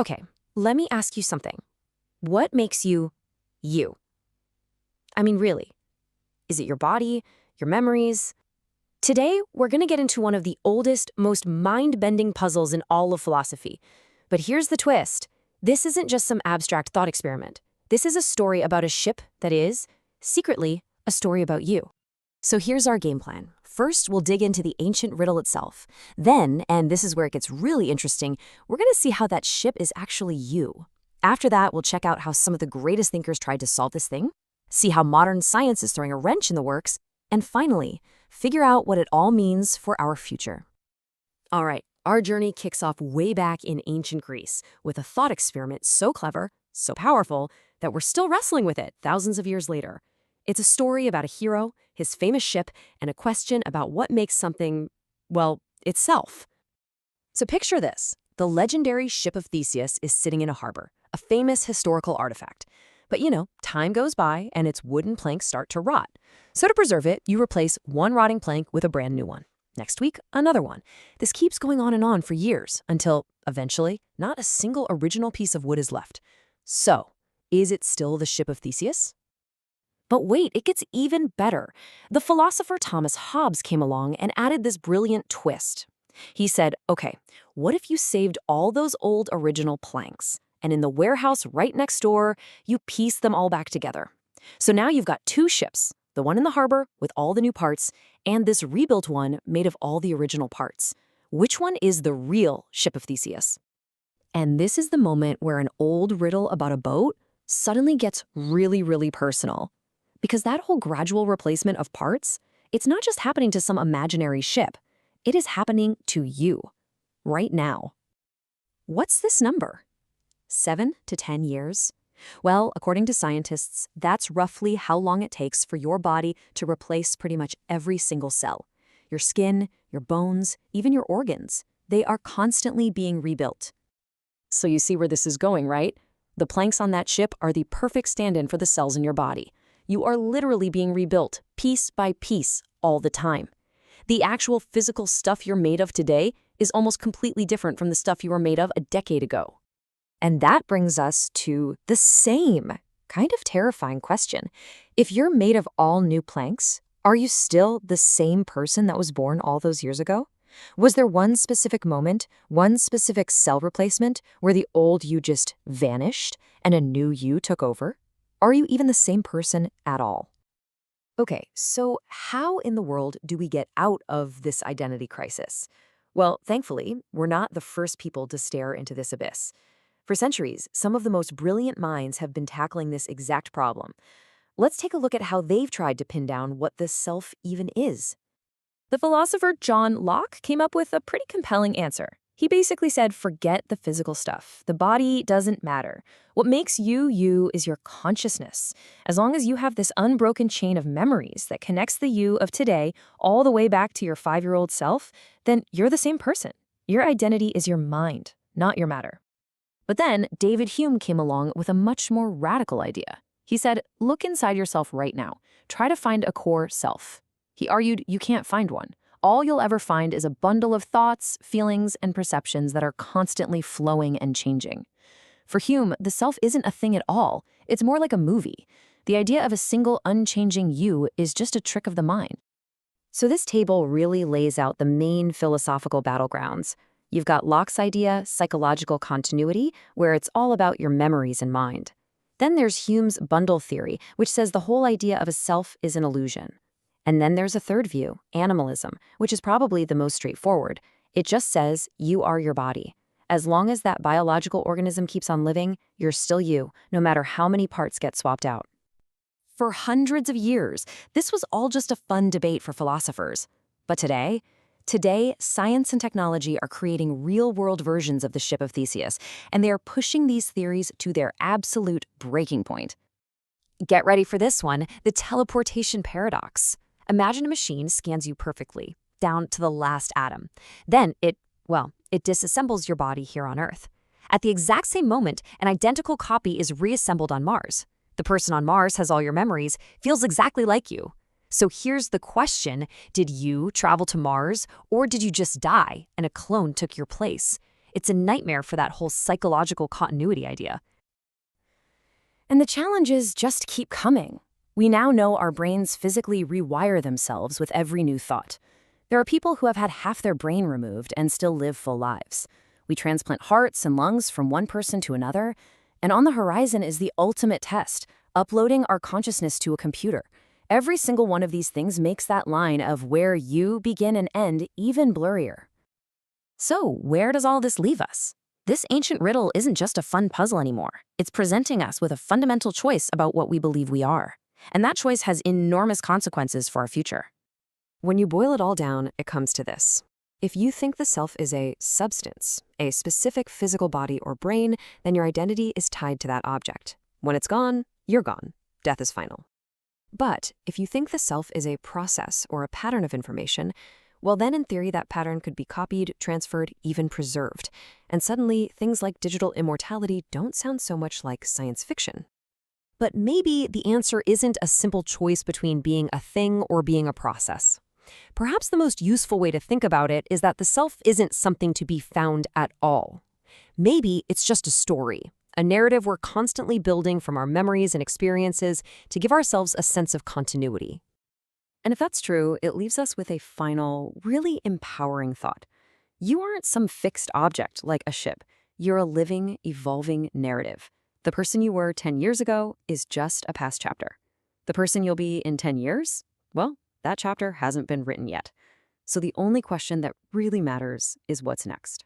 Okay, let me ask you something. What makes you you? I mean, really. Is it your body, your memories? Today, we're going to get into one of the oldest, most mind-bending puzzles in all of philosophy. But here's the twist. This isn't just some abstract thought experiment. This is a story about a ship that is, secretly, a story about you. So here's our game plan. First, we'll dig into the ancient riddle itself. Then, and this is where it gets really interesting, we're going to see how that ship is actually you. After that, we'll check out how some of the greatest thinkers tried to solve this thing, see how modern science is throwing a wrench in the works, and finally, figure out what it all means for our future. All right, our journey kicks off way back in ancient Greece with a thought experiment so clever, so powerful, that we're still wrestling with it thousands of years later. It's a story about a hero, his famous ship, and a question about what makes something, well, itself. So picture this. The legendary Ship of Theseus is sitting in a harbor, a famous historical artifact. But time goes by and its wooden planks start to rot. So to preserve it, you replace one rotting plank with a brand new one. Next week, another one. This keeps going on and on for years until, eventually, not a single original piece of wood is left. So, is it still the Ship of Theseus? But wait, it gets even better. The philosopher Thomas Hobbes came along and added this brilliant twist. He said, okay, what if you saved all those old original planks, and in the warehouse right next door, you piece them all back together? So now you've got two ships, the one in the harbor with all the new parts, and this rebuilt one made of all the original parts. Which one is the real Ship of Theseus? And this is the moment where an old riddle about a boat suddenly gets really, really personal. Because that whole gradual replacement of parts, it's not just happening to some imaginary ship. It is happening to you, right now. What's this number? 7 to 10 years? Well, according to scientists, that's roughly how long it takes for your body to replace pretty much every single cell. Your skin, your bones, even your organs. They are constantly being rebuilt. So you see where this is going, right? The planks on that ship are the perfect stand-in for the cells in your body. You are literally being rebuilt, piece by piece, all the time. The actual physical stuff you're made of today is almost completely different from the stuff you were made of a decade ago. And that brings us to the same kind of terrifying question. If you're made of all new planks, are you still the same person that was born all those years ago? Was there one specific moment, one specific cell replacement, where the old you just vanished and a new you took over? Are you even the same person at all? Okay, so how in the world do we get out of this identity crisis? Well, thankfully, we're not the first people to stare into this abyss. For centuries, some of the most brilliant minds have been tackling this exact problem. Let's take a look at how they've tried to pin down what the self even is. The philosopher John Locke came up with a pretty compelling answer. He basically said, forget the physical stuff. The body doesn't matter. What makes you, you is your consciousness. As long as you have this unbroken chain of memories that connects the you of today all the way back to your 5-year-old self, then you're the same person. Your identity is your mind, not your matter. But then David Hume came along with a much more radical idea. He said, look inside yourself right now. Try to find a core self. He argued you can't find one. All you'll ever find is a bundle of thoughts, feelings, and perceptions that are constantly flowing and changing. For Hume, the self isn't a thing at all. It's more like a movie. The idea of a single unchanging you is just a trick of the mind. So this table really lays out the main philosophical battlegrounds. You've got Locke's idea, psychological continuity, where it's all about your memories and mind. Then there's Hume's bundle theory, which says the whole idea of a self is an illusion. And then there's a third view, animalism, which is probably the most straightforward. It just says you are your body. As long as that biological organism keeps on living, you're still you, no matter how many parts get swapped out. For hundreds of years, this was all just a fun debate for philosophers. But today, science and technology are creating real-world versions of the Ship of Theseus, and they are pushing these theories to their absolute breaking point. Get ready for this one, the teleportation paradox. Imagine a machine scans you perfectly, down to the last atom. Then it disassembles your body here on Earth. At the exact same moment, an identical copy is reassembled on Mars. The person on Mars has all your memories, feels exactly like you. So here's the question, did you travel to Mars, or did you just die and a clone took your place? It's a nightmare for that whole psychological continuity idea. And the challenges just keep coming. We now know our brains physically rewire themselves with every new thought. There are people who have had half their brain removed and still live full lives. We transplant hearts and lungs from one person to another, and on the horizon is the ultimate test, uploading our consciousness to a computer. Every single one of these things makes that line of where you begin and end even blurrier. So, where does all this leave us? This ancient riddle isn't just a fun puzzle anymore. It's presenting us with a fundamental choice about what we believe we are. And that choice has enormous consequences for our future. When you boil it all down, it comes to this. If you think the self is a substance, a specific physical body or brain, then your identity is tied to that object. When it's gone, you're gone. Death is final. But if you think the self is a process or a pattern of information, well then in theory that pattern could be copied, transferred, even preserved. And suddenly things like digital immortality don't sound so much like science fiction. But maybe the answer isn't a simple choice between being a thing or being a process. Perhaps the most useful way to think about it is that the self isn't something to be found at all. Maybe it's just a story, a narrative we're constantly building from our memories and experiences to give ourselves a sense of continuity. And if that's true, it leaves us with a final, really empowering thought. You aren't some fixed object like a ship. You're a living, evolving narrative. The person you were 10 years ago is just a past chapter. The person you'll be in 10 years? Well, that chapter hasn't been written yet. So the only question that really matters is what's next.